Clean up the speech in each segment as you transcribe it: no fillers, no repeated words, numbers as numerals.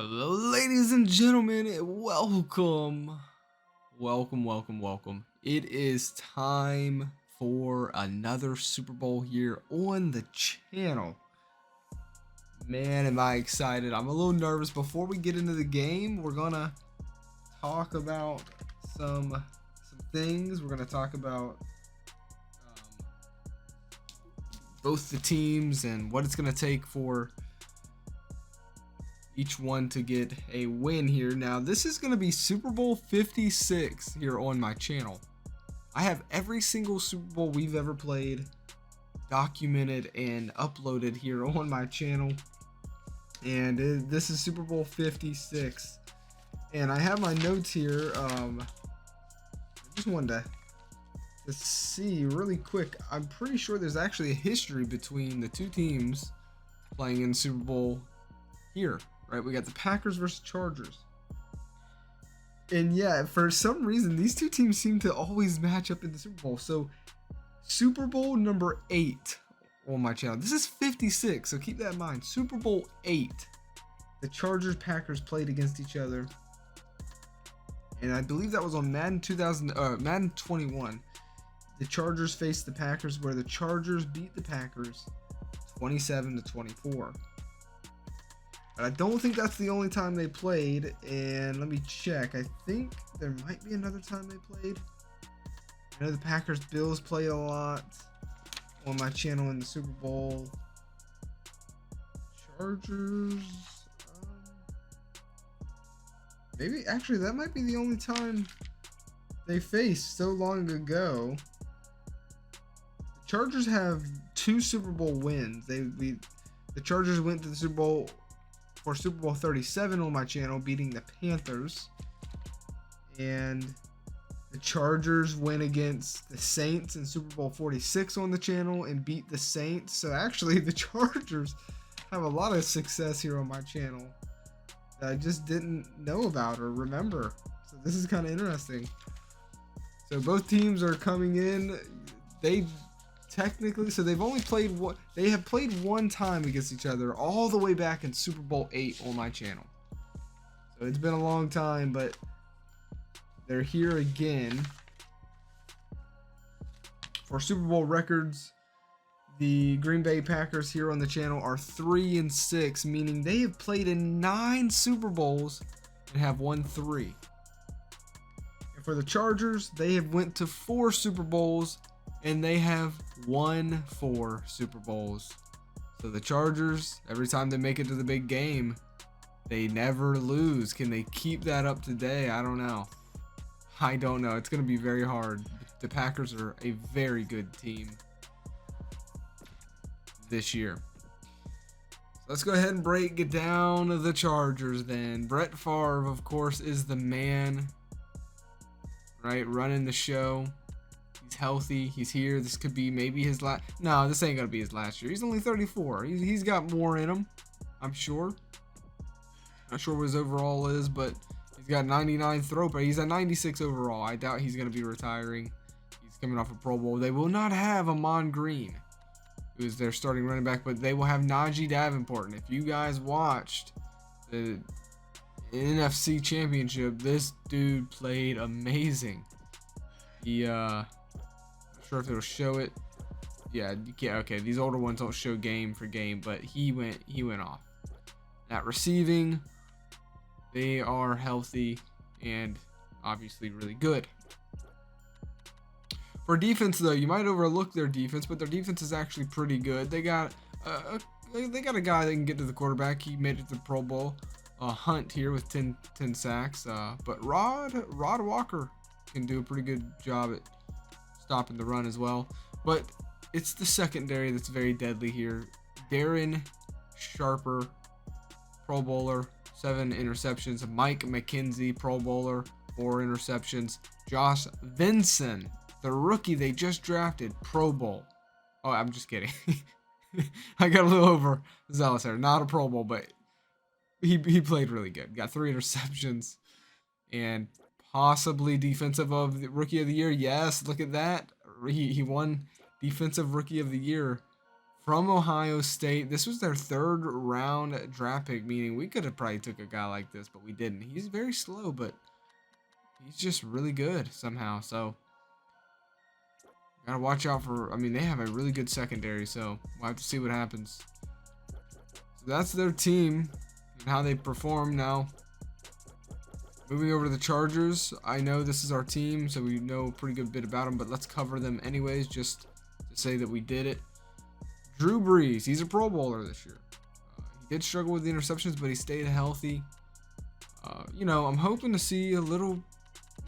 Hello, ladies and gentlemen, and welcome. It is time for another Super Bowl here on the channel. Man, am I excited. I'm a little nervous. Before we get into the game, we're gonna talk about some things. We're gonna talk about both the teams and what it's gonna take for each one to get a win here. Now, this is going to be Super Bowl 56 here on my channel. I have every single Super Bowl we've ever played documented and uploaded here on my channel. And this is Super Bowl 56. And I have my notes here. I just wanted to see really quick. I'm pretty sure there's actually a history between the two teams playing in Super Bowl here. Right, we got the Packers versus Chargers. And yeah, for some reason, these two teams seem to always match up in the Super Bowl. So, Super Bowl number 8 on my channel. This is 56, so keep that in mind. Super Bowl 8. The Chargers-Packers played against each other. And I believe that was on Madden 21. The Chargers faced the Packers, where the Chargers beat the Packers 27-24. I don't think that's the only time they played, and let me check. I think there might be another time they played. I know the Packers-Bills play a lot on my channel in the Super Bowl. Chargers, maybe, actually, that might be the only time they faced so long ago. The Chargers have 2 Super Bowl wins. The Chargers went to the Super Bowl for Super Bowl 37 on my channel, beating the Panthers. And the Chargers went against the Saints in Super Bowl 46 on the channel and beat the Saints. So actually, the Chargers have a lot of success here on my channel that I just didn't know about or remember. So this is kind of interesting. So both teams are coming in. So they've only played they have played one time against each other all the way back in Super Bowl 8 on my channel. So it's been a long time, but they're here again. For Super Bowl records, the Green Bay Packers here on the channel are 3-6, meaning they have played in 9 Super Bowls and have won 3. And for the Chargers, they have went to 4 Super Bowls and they have won 4 Super Bowls. So the Chargers, every time they make it to the big game, they never lose. Can they keep that up today? I don't know. It's going to be very hard. The Packers are a very good team this year. So let's go ahead and break down the Chargers then. Brett Favre, of course, is the man, right? Running the show. He's healthy. He's here. This could be maybe his last. No, this ain't gonna be his last year. He's only 34. He's got more in him, I'm sure. Not sure what his overall is, but he's got 99 throw, but he's at 96 overall. I doubt he's gonna be retiring. He's coming off a Pro Bowl. They will not have Amon Green, who is their starting running back, but they will have Najee Davenport. And if you guys watched the NFC Championship, this dude played amazing. Sure if it'll show it. Yeah, you can't. Okay, these older ones don't show game for game, but he went off. At receiving, they are healthy and obviously really good. For defense, though, you might overlook their defense, but their defense is actually pretty good. They got a guy that can get to the quarterback. He made it to the Pro Bowl. Hunt here with 10 sacks. But Rod Walker can do a pretty good job at stopping the run as well. But it's the secondary that's very deadly here. Darren Sharper, Pro Bowler, 7 interceptions. Mike McKenzie, Pro Bowler, 4 interceptions. Josh Vinson, the rookie they just drafted, Pro Bowl. Oh, I'm just kidding. I got a little overzealous there. Not a Pro Bowl, but he played really good. Got 3 interceptions and possibly defensive of the rookie of the year. Yes, look at that. He won defensive rookie of the year from Ohio State. This was their 3rd round draft pick, meaning we could have probably took a guy like this, but we didn't. He's very slow, but he's just really good somehow. So gotta watch out for. I mean, they have a really good secondary, so we'll have to see what happens. So that's their team and how they perform now. Moving over to the Chargers, I know this is our team, so we know a pretty good bit about them, but let's cover them anyways, just to say that we did it. Drew Brees, he's a Pro Bowler this year. He did struggle with the interceptions, but he stayed healthy. You know, I'm hoping to see a little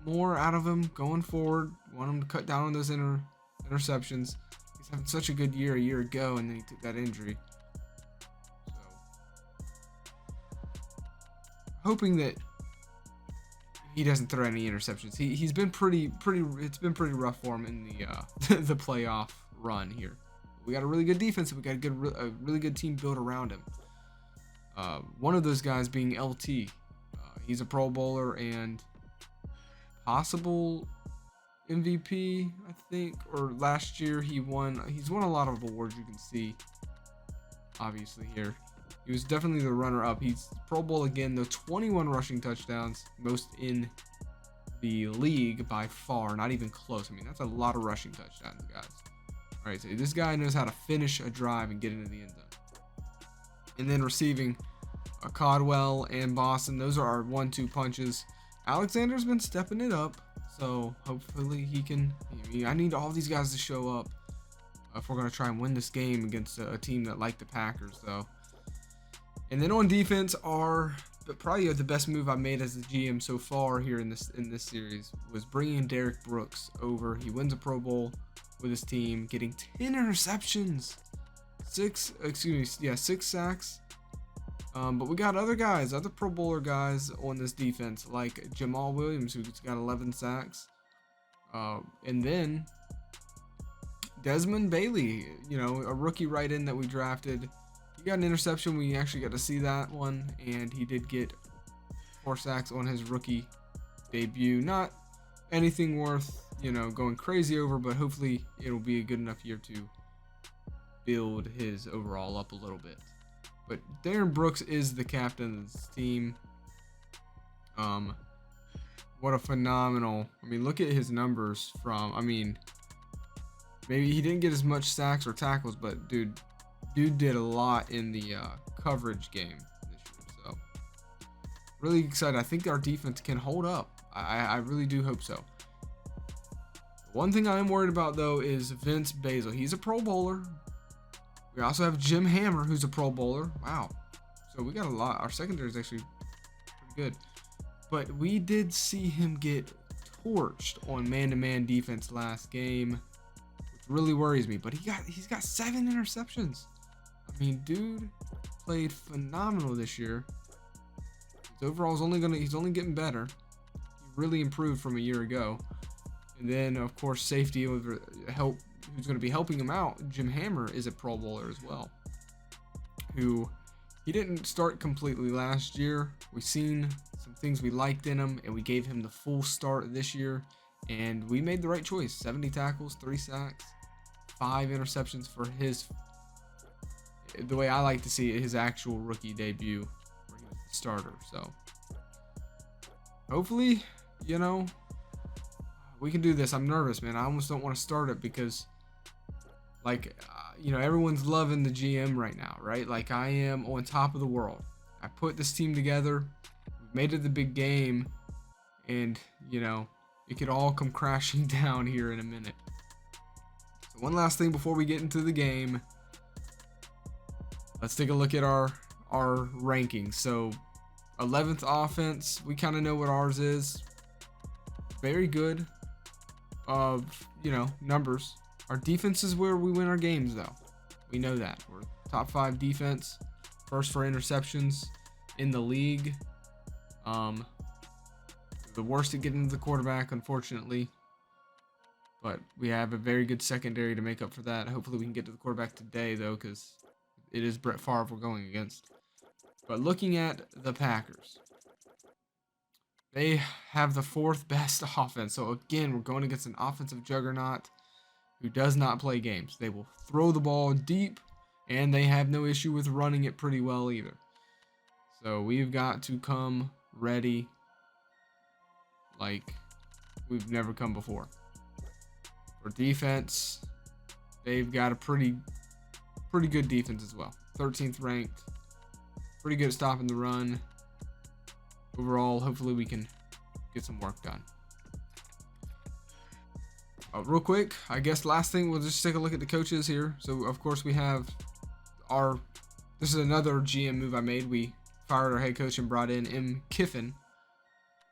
more out of him going forward. Want him to cut down on those interceptions. He's having such a good year a year ago, and then he took that injury. So, hoping that he doesn't throw any interceptions. He's been pretty. It's been pretty rough for him in the the playoff run here. We got a really good defense. We got a really good team built around him. One of those guys being LT. He's a Pro Bowler and possible MVP, I think. Or last year he won. He's won a lot of awards. You can see, obviously here. He was definitely the runner-up. He's Pro Bowl again, though. 21 rushing touchdowns, most in the league by far. Not even close. I mean, that's a lot of rushing touchdowns, guys. All right, so this guy knows how to finish a drive and get into the end zone. And then receiving Codwell and Boston. Those are our 1-2 punches. Alexander's been stepping it up, so hopefully he can. I need all these guys to show up if we're going to try and win this game against a team that like the Packers, though. And then on defense, probably the best move I made as a GM so far here in this series was bringing Derek Brooks over. He wins a Pro Bowl with his team, getting 10 interceptions, 6 sacks. But we got other Pro Bowler guys on this defense, like Jamal Williams, who's got 11 sacks, and then Desmond Bailey, you know, a rookie right in that we drafted. He got an interception. We actually got to see that one, and he did get 4 sacks on his rookie debut. Not anything worth, you know, going crazy over, but hopefully it'll be a good enough year to build his overall up a little bit. But Darren Brooks is the captain of this team. What a phenomenal. I mean, look at his numbers from. I mean, maybe he didn't get as much sacks or tackles, but dude did a lot in the coverage game this year. So really excited. I think our defense can hold up. I really do hope so. One thing I am worried about, though, is Vince Basil. He's a Pro Bowler. We also have Jim Hammer, who's a Pro Bowler. Wow. So we got a lot. Our secondary is actually pretty good. But we did see him get torched on man-to-man defense last game, which really worries me. But he's got 7 interceptions. I mean, dude played phenomenal this year. His overall is he's only getting better. He really improved from a year ago. And then, of course, safety with help. Who's going to be helping him out? Jim Hammer is a Pro Bowler as well, who he didn't start completely last year. We've seen some things we liked in him, and we gave him the full start this year, and we made the right choice. 70 tackles, 3 sacks, 5 interceptions for the way I like to see it, his actual rookie debut where he was the starter. So hopefully, you know, we can do this. I'm nervous, man. I almost don't want to start it because, like, you know, everyone's loving the GM right now, right? Like, I am on top of the world. I put this team together. We made it the big game. And, you know, it could all come crashing down here in a minute. So one last thing before we get into the game. Let's take a look at our rankings. So, 11th offense. We kind of know what ours is. Very good. You know, numbers. Our defense is where we win our games, though. We know that. We're top 5 defense. First for interceptions in the league. The worst at getting to the quarterback, unfortunately. But we have a very good secondary to make up for that. Hopefully we can get to the quarterback today, though, because it is Brett Favre we're going against. But looking at the Packers. They have the 4th best offense. So, again, we're going against an offensive juggernaut who does not play games. They will throw the ball deep And they have no issue with running it pretty well either. So we've got to come ready like we've never come before. For defense, they've got a pretty good defense as well. 13th ranked. Pretty good at stopping the run. Overall, hopefully we can get some work done. Real quick, I guess last thing, we'll just take a look at the coaches here. So, of course, we have this is another GM move I made. We fired our head coach and brought in M. Kiffin,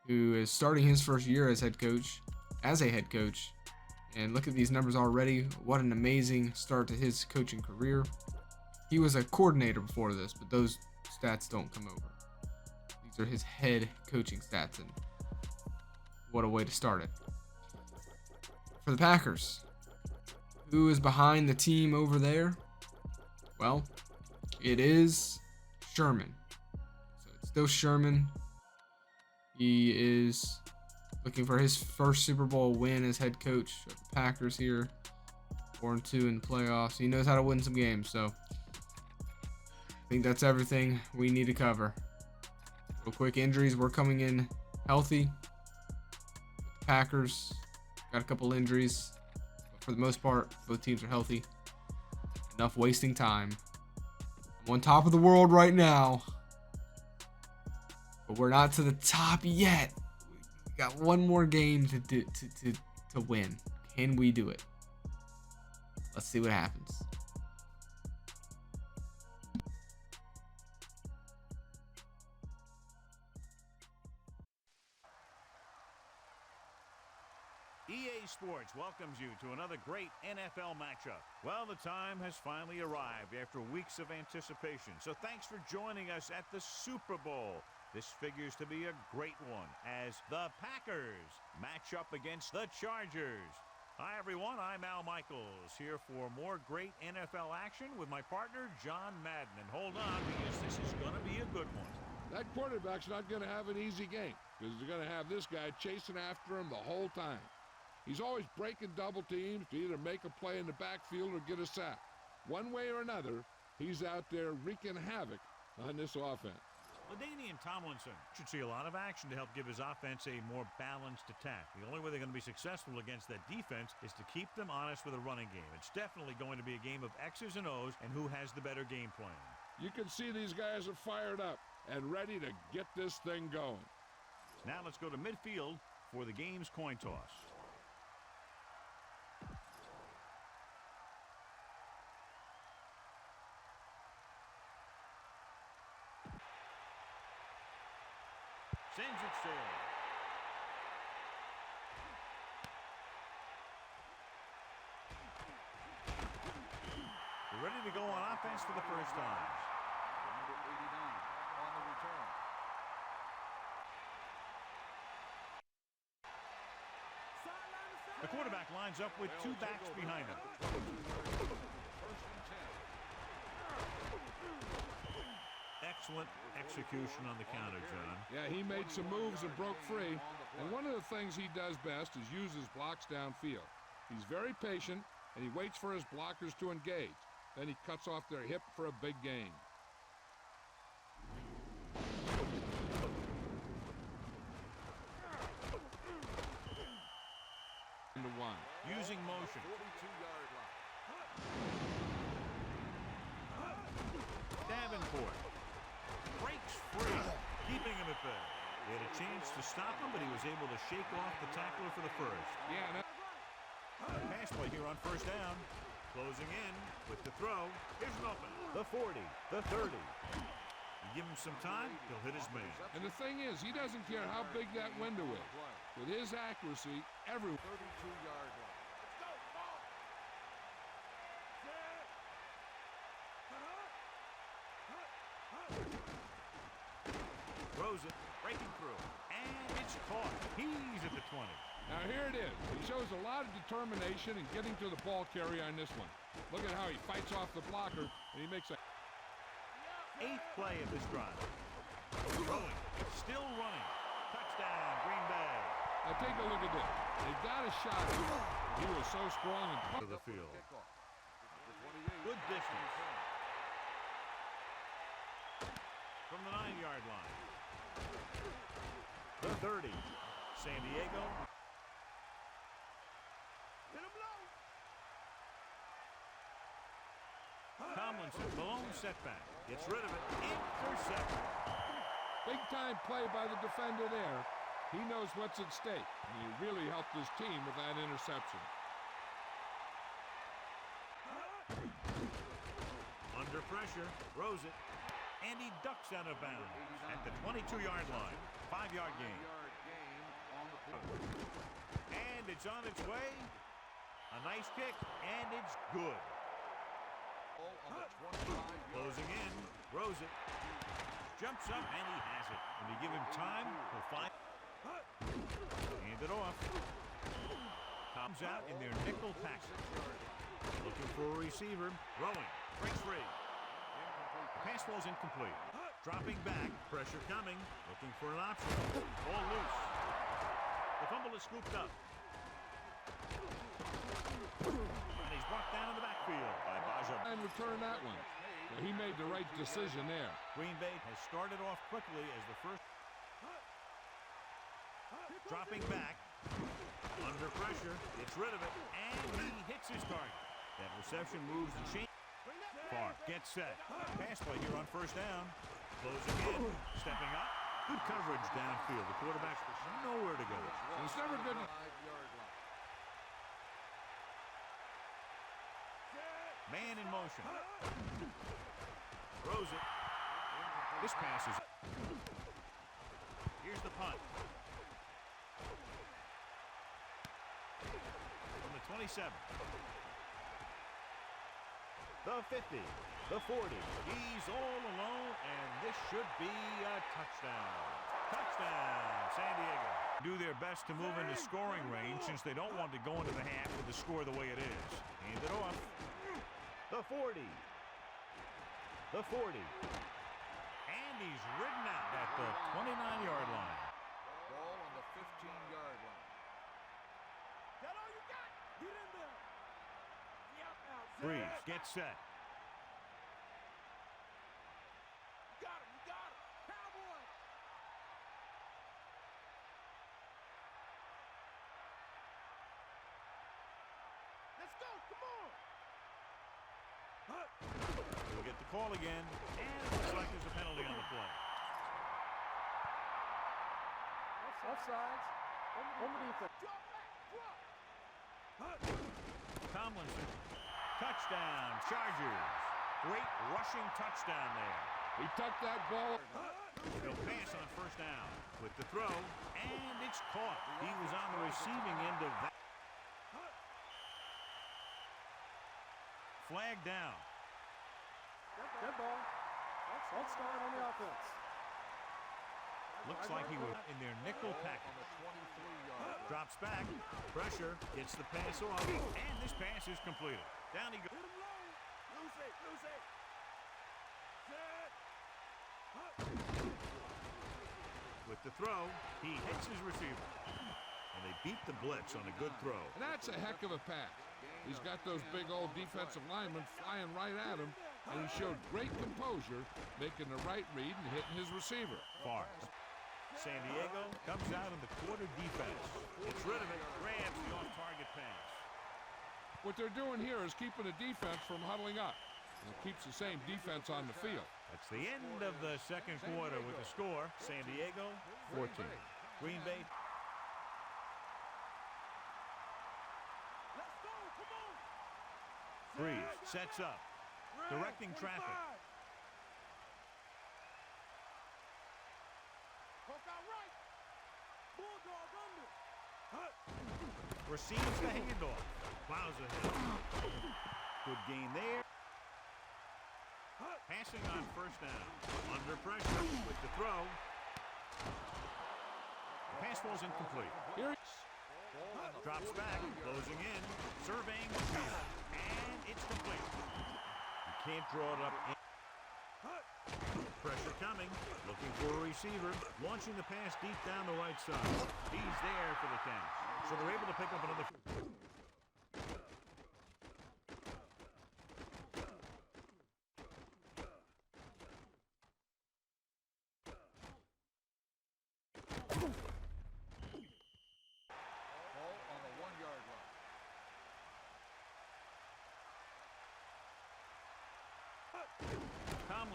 who is starting his first year as a head coach. And look at these numbers already. What an amazing start to his coaching career. He was a coordinator before this, but those stats don't come over. These are his head coaching stats, and what a way to start it. For the Packers, who is behind the team over there? Well, it is Sherman. So it's still Sherman. He is looking for his first Super Bowl win as head coach of the Packers here. 4-2 in the playoffs. He knows how to win some games, so I think that's everything we need to cover. Real quick, injuries. We're coming in healthy. The Packers got a couple injuries, but for the most part, both teams are healthy. Enough wasting time. I'm on top of the world right now, but we're not to the top yet. We got one more game to win. Can we do it? Let's see what happens. EA Sports welcomes you to another great NFL matchup. Well, the time has finally arrived after weeks of anticipation, so thanks for joining us at the Super Bowl. This figures to be a great one as the Packers match up against the Chargers. Hi, everyone. I'm Al Michaels, here for more great NFL action with my partner, John Madden. And hold on, because this is going to be a good one. That quarterback's not going to have an easy game because they're going to have this guy chasing after him the whole time. He's always breaking double teams to either make a play in the backfield or get a sack. One way or another, he's out there wreaking havoc on this offense. LaDainian Tomlinson should see a lot of action to help give his offense a more balanced attack. The only way they're going to be successful against that defense is to keep them honest with a running game. It's definitely going to be a game of X's and O's and who has the better game plan. You can see these guys are fired up and ready to get this thing going. Now let's go to midfield for the game's coin toss. Sends it forward. We're ready to go on offense for the first time. Number 89 on the return. The quarterback lines up with two backs behind him. First and 10. Excellent execution on the counter, John. Yeah, he made some moves and broke free. And one of the things he does best is use his blocks downfield. He's very patient, and he waits for his blockers to engage. Then he cuts off their hip for a big gain. Into one. Using motion. 42-yard line. Davenport breaks free, keeping him at bay. They had a chance to stop him, but he was able to shake off the tackler for the first. Yeah, Pass play here on first down. Closing in with the throw. Here's an open. The 40, the 30. You give him some time, he'll hit his man. and the thing is, he doesn't care how big that window is. With his accuracy, every 32-yard line. Throws it, breaking through, and it's caught. He's at the 20. Now here it is. He shows a lot of determination in getting to the ball carrier on this one. Look at how he fights off the blocker, and he makes a 8th play of this drive. Throwing, still running. Touchdown, Green Bay. Now take a look at this. They got a shot at him. He was so strong and To the field. Kickoff. The 28. Good distance. from the 9-yard line. The 30. San Diego. Hit him low. Tomlinson, Malone setback. Gets rid of it. Intercepted. Big time play by the defender there. He knows what's at stake, and he really helped his team with that interception. Under pressure, throws it, and he ducks out of bounds at the 22-yard line. 5-yard gain. 5-yard gain on the play. And it's on its way. A nice kick, and it's good. Ball on the 25-yard. Closing in, throws it, jumps up, and he has it. When you give him time, he'll find. Hand it off. Comes out in their nickel package. Looking for a receiver, throwing, breaks free. The pass ball's incomplete. Dropping back, pressure coming, looking for an option. Ball loose. The fumble is scooped up. And he's brought down in the backfield by Baja. And return that one. So he made the right decision there. Green Bay has started off quickly as the first. Dropping back, under pressure, gets rid of it, and he hits his target. That reception moves the chain. Far, gets set. Pass play here on first down. Closing in, stepping up. Good coverage downfield. The quarterback's nowhere to go. It's never good. 5-yard line. Man in motion. Throws it. This pass is. Here's the punt. From the 27. The 50. The 40. He's all alone, and this should be a touchdown. Touchdown, San Diego. Do their best to move into scoring range since they don't want to go into the half with the score the way it is. Hand it off. The 40. The 40. And he's ridden out at the 29-yard line. Ball on the 15-yard line. That all you got? Get in there. Freeze, get set. Got him. You got him. Cowboy. Let's go. Come on. We'll get the call again, and it looks like there's a penalty on the play. Offsides. On the defense. Drop back. Drop. Tomlinson, touchdown, Chargers. Great rushing touchdown there. He tucked that ball. He'll pass on first down with the throw, and it's caught. He was on the receiving end of that. Flag down. Dead ball. Let's start on the offense. Looks like he was in their nickel On package. the 23-yard line. Drops back, pressure, gets the pass off, and this pass is completed. Down he goes. Hit him low. Lose it. Lose it. Set. With the throw, he hits his receiver. And they beat the blitz on a good throw. And that's a heck of a pass. He's got those big old defensive linemen flying right at him, and he showed great composure, making the right read and hitting his receiver. Far. San Diego comes out in the quarter defense. Gets rid of it, grabs the off-target pass. What they're doing here is keeping the defense from huddling up. And it keeps the same defense on the field. That's the end of the second quarter with the score. San Diego, 14. Green Bay. Let's go. Come on. Freeze, sets up, directing traffic. Poke out right. Bulldog under. Receives the handoff. Plows ahead. Good gain there. Passing on first down. Under pressure with the throw. The pass ball's incomplete. Here Drops back, closing in, surveying the field, and it's complete. You can't draw it up. Pressure coming, looking for a receiver, launching the pass deep down the right side. He's there for the catch. So they're able to pick up another.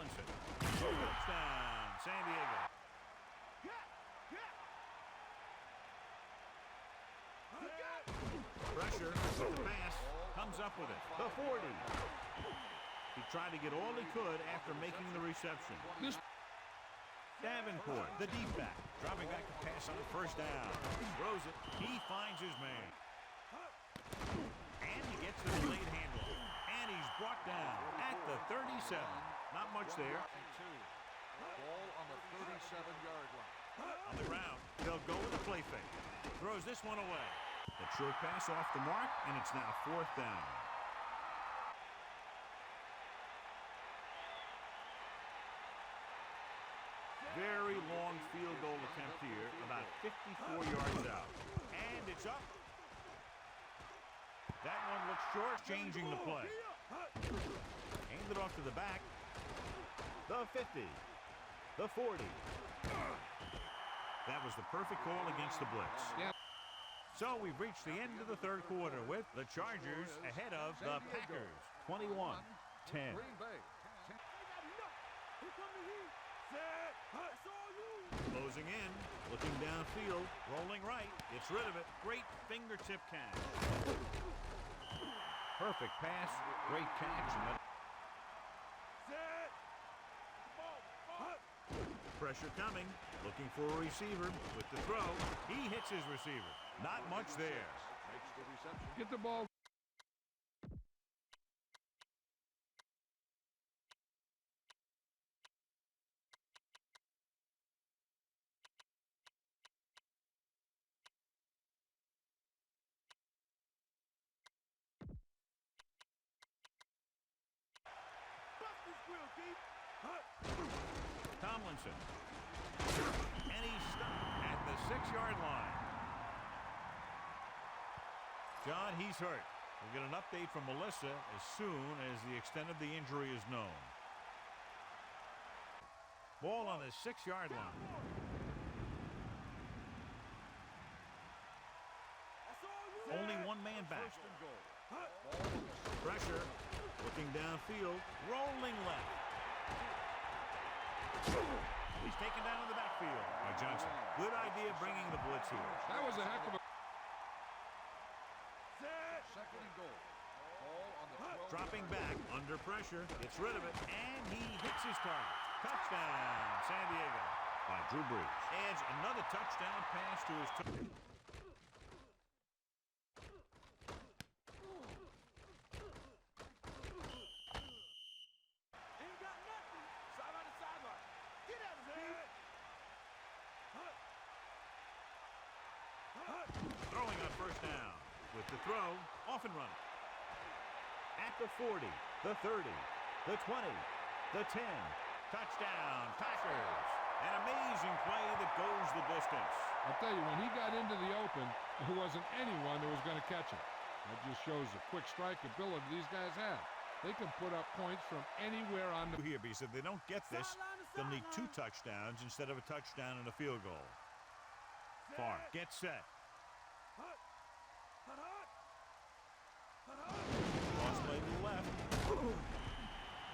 Tomlinson. Touchdown, San Diego. Pressure with the pass. Comes up with it. The 40. He tried to get all he could after making the reception. Davenport, the deep back, dropping back to pass on first down. Throws it. He finds his man. And he gets the delayed handoff. And he's brought down at the 37. Not much there. Ball on the 37-yard line. On the ground, they'll go with the play fake. Throws this one away. The short pass off the mark, and it's now fourth down. Very long field goal attempt here, about 54 yards out. And it's up. That one looks short, changing the play. Handed off to the back. The 50. The 40. That was the perfect call against the blitz. Yeah. So we've reached the end of the third quarter with the Chargers ahead of the Packers, 21-10. Green Bay. Closing in, looking downfield, rolling right, gets rid of it. Great fingertip catch. Perfect pass, great catch. Pressure coming, looking for a receiver with the throw. He hits his receiver. Not much there. Makes the reception. Get the ball. Tomlinson. And he's stopped at the 6-yard line. John, he's hurt. We'll get an update from Melissa as soon as the extent of the injury is known. Ball on the 6-yard line. Only one man back. Pressure. Looking downfield. Rolling left. He's taken down in the backfield by Johnson. Good idea bringing the blitz here. That was a heck of a... Second and goal. Ball on the 12. Dropping back under pressure. Gets rid of it. And he hits his target. Touchdown, San Diego. By Drew Brees. Adds another touchdown pass to his... Throwing on first down. With the throw, off and running. At the 40, the 30, the 20, the 10. Touchdown, Packers. An amazing play that goes the distance. I'll tell you, when he got into the open, there wasn't anyone that was going to catch him. That just shows the quick strike ability these guys have. They can put up points from anywhere on the... Here, because if they don't get this, they'll need 2 touchdowns instead of a touchdown and a field goal. Far, get set. Cross play to the left.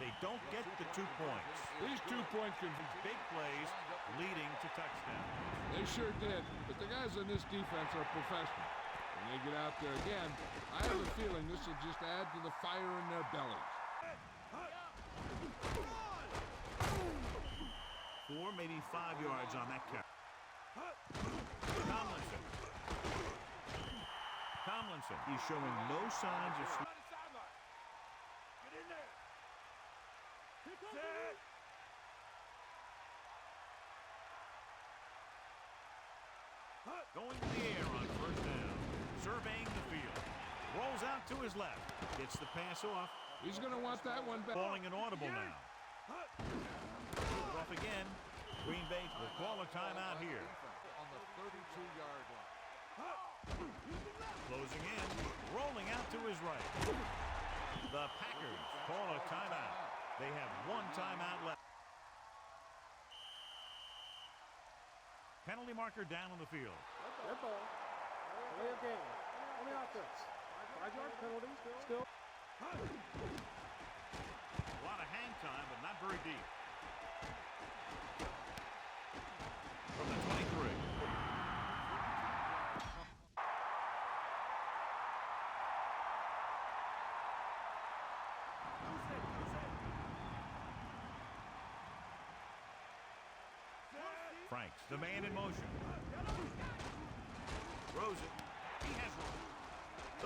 They don't get the 2 points. These 2 points can be Big plays leading to touchdowns. They sure did, but the guys on this defense are professional. When they get out there again, I have a feeling this will just add to the fire in their bellies. 4, maybe 5 yards on that carry. Tomlinson. Tomlinson. He's showing no signs of sleep. Get in there. Going to the air on first down. Surveying the field. Rolls out to his left. Gets the pass off. He's going to want that one back. Calling an audible now. Off again. Green Bay will call a timeout here. On the 32-yard line. Closing in. Rolling out to his right. The Packers call a timeout. They have 1 timeout left. Penalty marker down on the field. Red ball. Delay of game. On the offense. 5-yard penalty. Still. A lot of hang time, but not very deep. Franks, the man in motion. Throws it. He has one.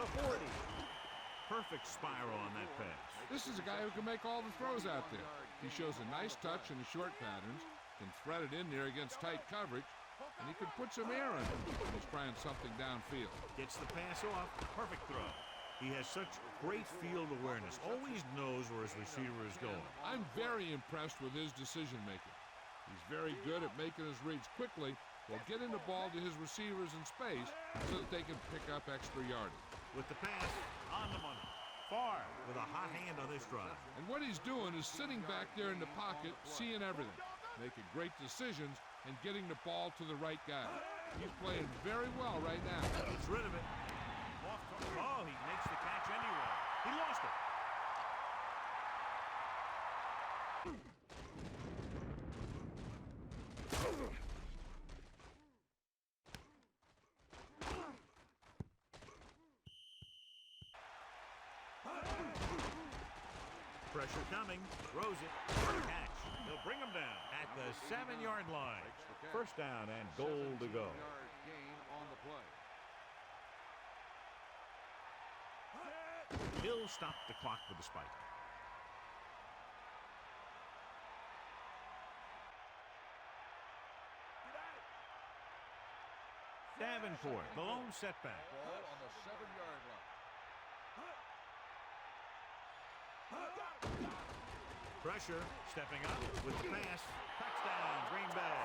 The 40. Perfect spiral on that pass. This is a guy who can make all the throws out there. He shows a nice touch in the short patterns, can thread it in there against tight coverage, and he can put some air in it when he's trying something downfield. Gets the pass off. Perfect throw. He has such great field awareness. Always knows where his receiver is going. I'm very impressed with his decision making. He's very good at making his reads quickly while getting the ball to his receivers in space so that they can pick up extra yardage. With the pass, on the money. Far with a hot hand on this drive. And what he's doing is sitting back there in the pocket, seeing everything, making great decisions, and getting the ball to the right guy. He's playing very well right now. Gets rid of it. Oh, he makes the catch anyway. He lost it. Pressure coming, throws it, catch. He'll bring him down at the 7-yard line. First down and goal to go. Gain on the play. He'll stop the clock with the spike. Davenport, the lone setback. Ball on the 7-yard line. Pressure, stepping up with the pass. Touchdown, Green Bay.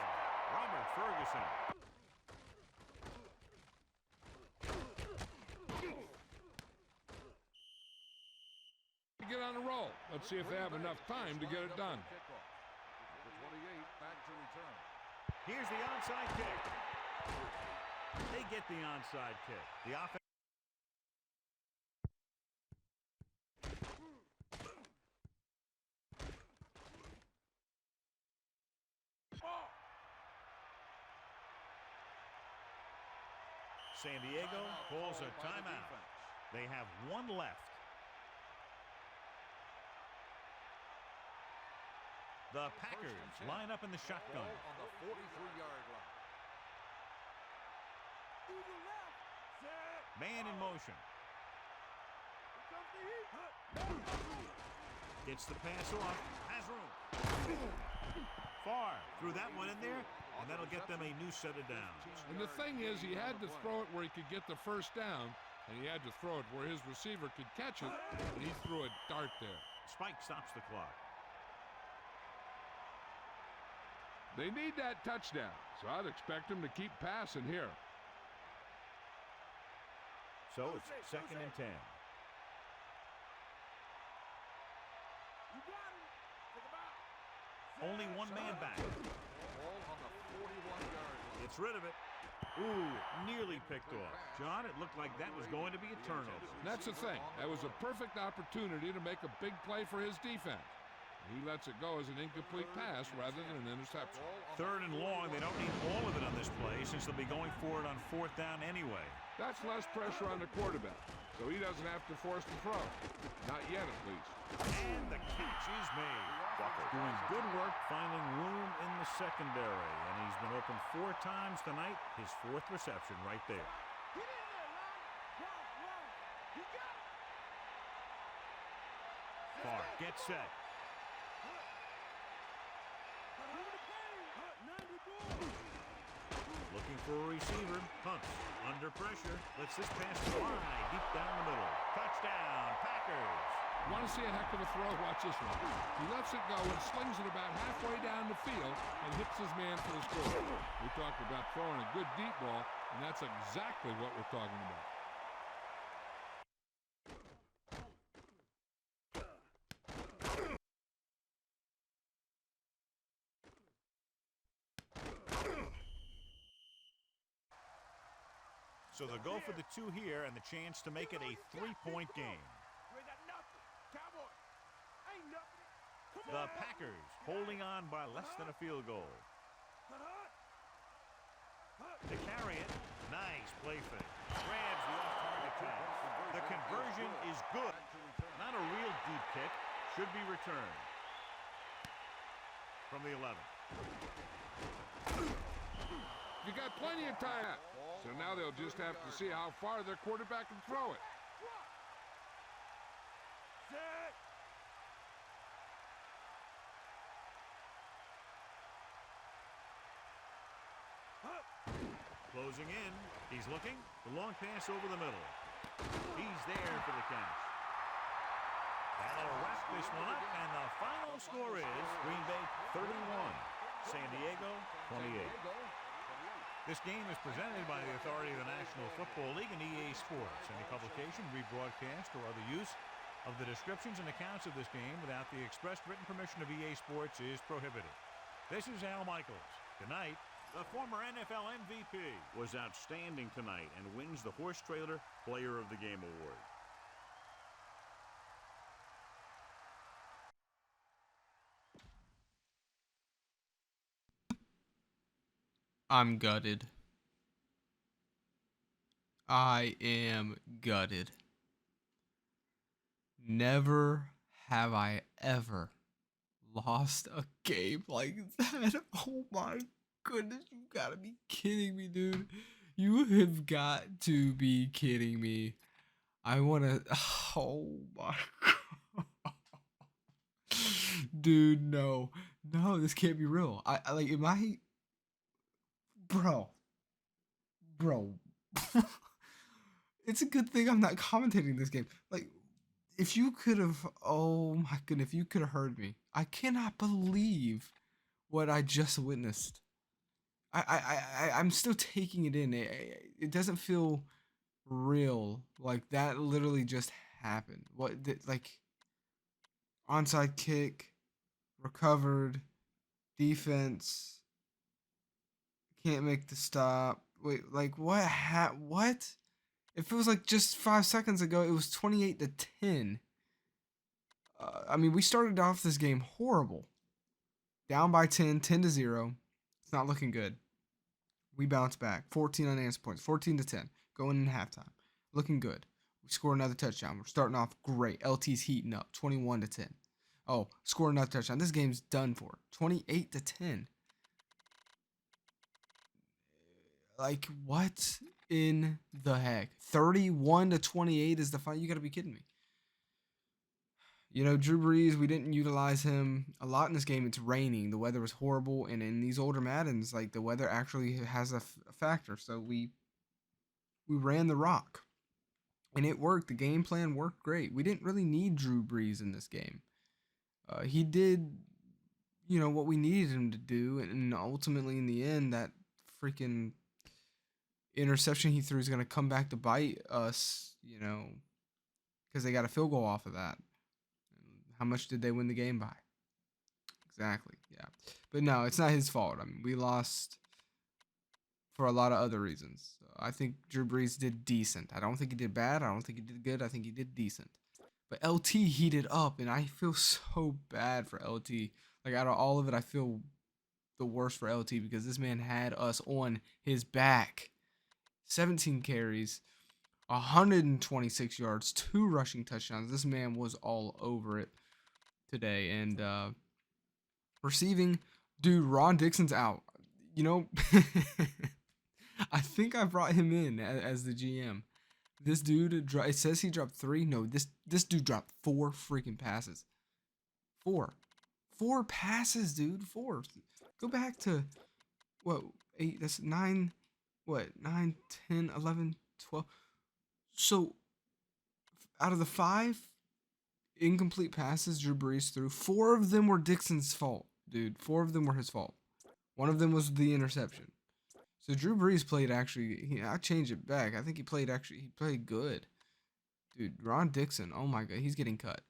Robert Ferguson. Get on a roll. Let's see if they have enough time to get it done. The 28 back to return. Here's the onside kick. They get the onside kick. The offense. San Diego calls a timeout. They have one left. The Packers line up in the shotgun. On the 43-yard line. Man in motion. Gets the pass off. Has room. Far. Threw that one in there, and that'll get them a new set of downs. And the thing is, he had to throw it where he could get the first down, and he had to throw it where his receiver could catch it, and he threw a dart there. Spike stops the clock. They need that touchdown, so I'd expect him to keep passing here. So it's 2nd and 10. Only one man back. Ball on the 41-yard line. Gets rid of it. Ooh, nearly picked off. John, it looked like that was going to be a turnover. That's the thing. That was a perfect opportunity to make a big play for his defense. He lets it go as an incomplete pass rather than an interception. 3rd and long. They don't need all of it on this play since they'll be going for it on 4th down anyway. That's less pressure on the quarterback, so he doesn't have to force the throw. Not yet, at least. And the catch is made. Doing good work finding room in the secondary, and he's been open 4 times tonight. His 4th reception right there. Far, get set. Looking for a receiver. Hunts under pressure. Lets this pass fly deep down the middle. Touchdown, Packers. Want to see a heck of a throw? Watch this one. He lets it go and slings it about halfway down the field and hits his man for the score. We talked about throwing a good deep ball, and that's exactly what we're talking about. So they'll go for the 2 here and the chance to make it a 3-point game. The Packers holding on by less than a field goal. To carry it. Nice play fake. Grabs the off-target pass. The conversion is good. Not a real deep kick. Should be returned. From the 11. You got plenty of time. So now they'll just have to see how far their quarterback can throw it. Set. Closing in. He's looking. The long pass over the middle. He's there for the catch. That'll wrap this one up, and the final score is Green Bay 31, San Diego 28. This game is presented by the authority of the National Football League and EA Sports. Any publication, rebroadcast, or other use of the descriptions and accounts of this game without the expressed written permission of EA Sports is prohibited. This is Al Michaels. Good night. The former NFL MVP was outstanding tonight and wins the Horse Trailer Player of the Game award. I'm gutted. I am gutted. Never have I ever lost a game like that. Oh my goodness, you gotta be kidding me, dude. You have got to be kidding me. I wanna, oh my god. Dude, no. No, this can't be real. I like, am I, bro. It's a good thing I'm not commentating this game. Like, if you could have, oh my goodness, if you could have heard me. I cannot believe what I just witnessed. I'm still taking it in. It doesn't feel real. Like, that literally just happened. Like, onside kick, recovered, defense, can't make the stop. Wait, like, what? What? It feels like just 5 seconds ago, it was 28-10. I mean, we started off this game horrible. Down by 10, 10-0. It's not looking good. We bounce back. 14 unanswered points. 14-10. Going in halftime. Looking good. We score another touchdown. We're starting off great. LT's heating up. 21-10. Oh, score another touchdown. This game's done for. 28-10. Like, what in the heck? 31-28 is the final. You got to be kidding me. You know, Drew Brees, we didn't utilize him a lot in this game. It's raining. The weather was horrible. And in these older Maddens, like, the weather actually has a factor. So we ran the rock. And it worked. The game plan worked great. We didn't really need Drew Brees in this game. He did, you know, what we needed him to do. And ultimately, in the end, that freaking interception he threw is going to come back to bite us, you know, because they got a field goal off of that. How much did they win the game by? Exactly, yeah. But no, it's not his fault. I mean, we lost for a lot of other reasons. I think Drew Brees did decent. I don't think he did bad. I don't think he did good. I think he did decent. But LT heated up, and I feel so bad for LT. Like, out of all of it, I feel the worst for LT because this man had us on his back. 17 carries, 126 yards, 2 rushing touchdowns. This man was all over it today. And receiving, dude, Ron Dixon's out. You know, I think I brought him in as the GM. This dude, it says he dropped 3. No, this dude dropped 4 freaking passes. 4 passes, dude. 4. Go back to, what, 8, that's 9, what, 9, 10, 11, 12. So, out of the 5 incomplete passes Drew Brees threw, 4 of them were Dixon's fault, dude. 4 of them were his fault. 1 of them was the interception. So Drew Brees played actually, I changed it back. I think he played good. Dude, Ron Dixon, oh my god, he's getting cut.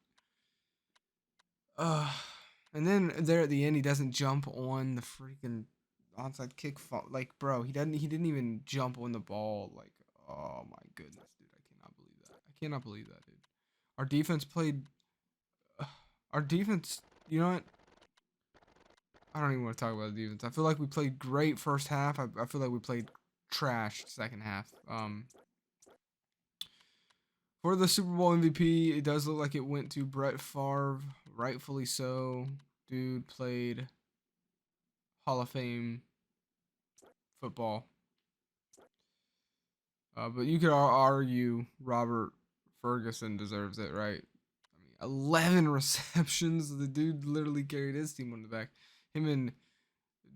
And then there at the end, he doesn't jump on the freaking onside kick. Like, bro, he didn't even jump on the ball. Like, oh my goodness, dude, I cannot believe that. I cannot believe that, dude. Our defense played. Our defense, you know what? I don't even want to talk about the defense. I feel like we played great first half. I feel like we played trash second half. For the Super Bowl MVP, it does look like it went to Brett Favre, rightfully so. Dude played Hall of Fame football. But you could argue Robert Ferguson deserves it, right? I mean, 11 receptions. The dude literally carried his team on the back. Him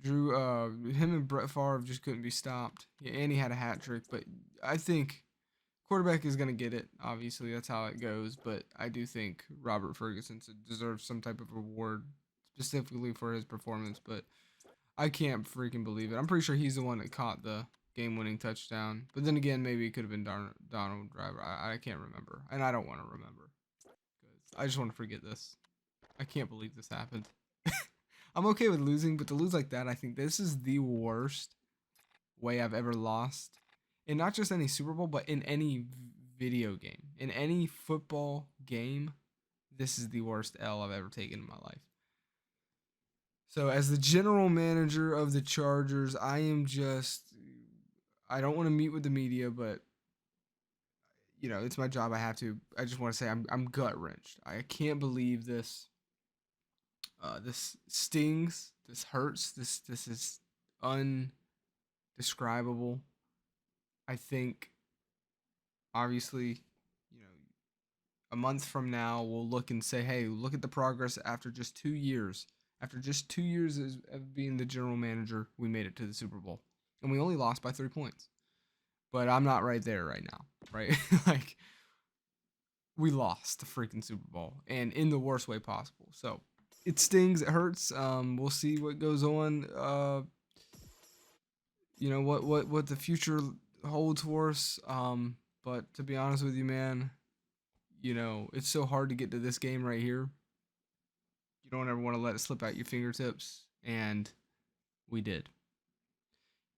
and Brett Favre just couldn't be stopped. Yeah, and he had a hat trick. But I think quarterback is gonna get it. Obviously, that's how it goes. But I do think Robert Ferguson deserves some type of reward specifically for his performance. But I can't freaking believe it. I'm pretty sure he's the one that caught the game-winning touchdown. But then again, maybe it could have been Donald Driver. I can't remember. And I don't want to remember. I just want to forget this. I can't believe this happened. I'm okay with losing, but to lose like that, I think this is the worst way I've ever lost. In not just any Super Bowl, but in any video game. In any football game, this is the worst L I've ever taken in my life. So as the general manager of the Chargers, I don't want to meet with the media, but you know, it's my job. I just want to say I'm gut wrenched. I can't believe this. This stings. This hurts. This is undescribable. I think, obviously, you know, a month from now we'll look and say, hey, look at the progress after just 2 years. After just 2 years of being the general manager, we made it to the Super Bowl. And we only lost by 3 points. But I'm not right there right now, right? Like, we lost the freaking Super Bowl. And in the worst way possible. So, it stings. It hurts. We'll see what goes on. You know, what the future holds for us. But to be honest with you, man, you know, it's so hard to get to this game right here. You don't ever want to let it slip out your fingertips, and we did.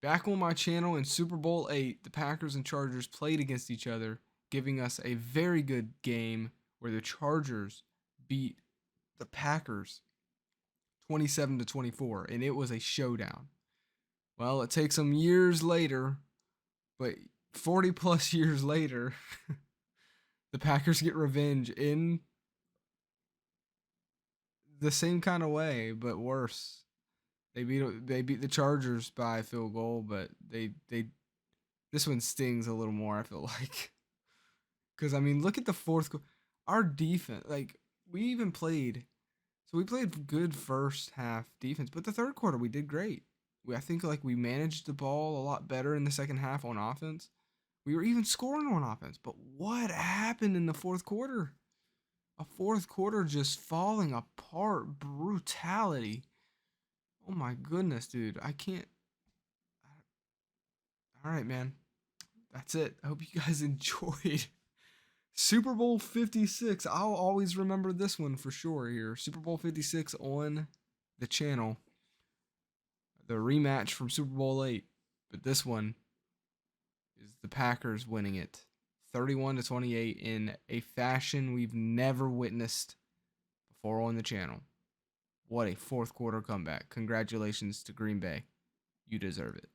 Back on my channel in Super Bowl 8, the Packers and Chargers played against each other, giving us a very good game where the Chargers beat the Packers 27-24, and it was a showdown. Well, it takes some years later, but 40 plus years later, the Packers get revenge in the same kind of way, but worse. They beat the Chargers by a field goal, but this one stings a little more, I feel like. Because, I mean, look at the fourth quarter. Our defense, like, we played good first half defense, but the third quarter we did great. I think, like, we managed the ball a lot better in the second half on offense. We were even scoring on offense, but what happened in the fourth quarter? A fourth quarter just falling apart, brutality. Oh my goodness, dude. I can't. All right, man. That's it. I hope you guys enjoyed Super Bowl 56. I'll always remember this one for sure here. Super Bowl 56 on the channel. The rematch from Super Bowl 8. But this one is the Packers winning it 31-28 in a fashion we've never witnessed before on the channel. What a fourth quarter comeback. Congratulations to Green Bay. You deserve it.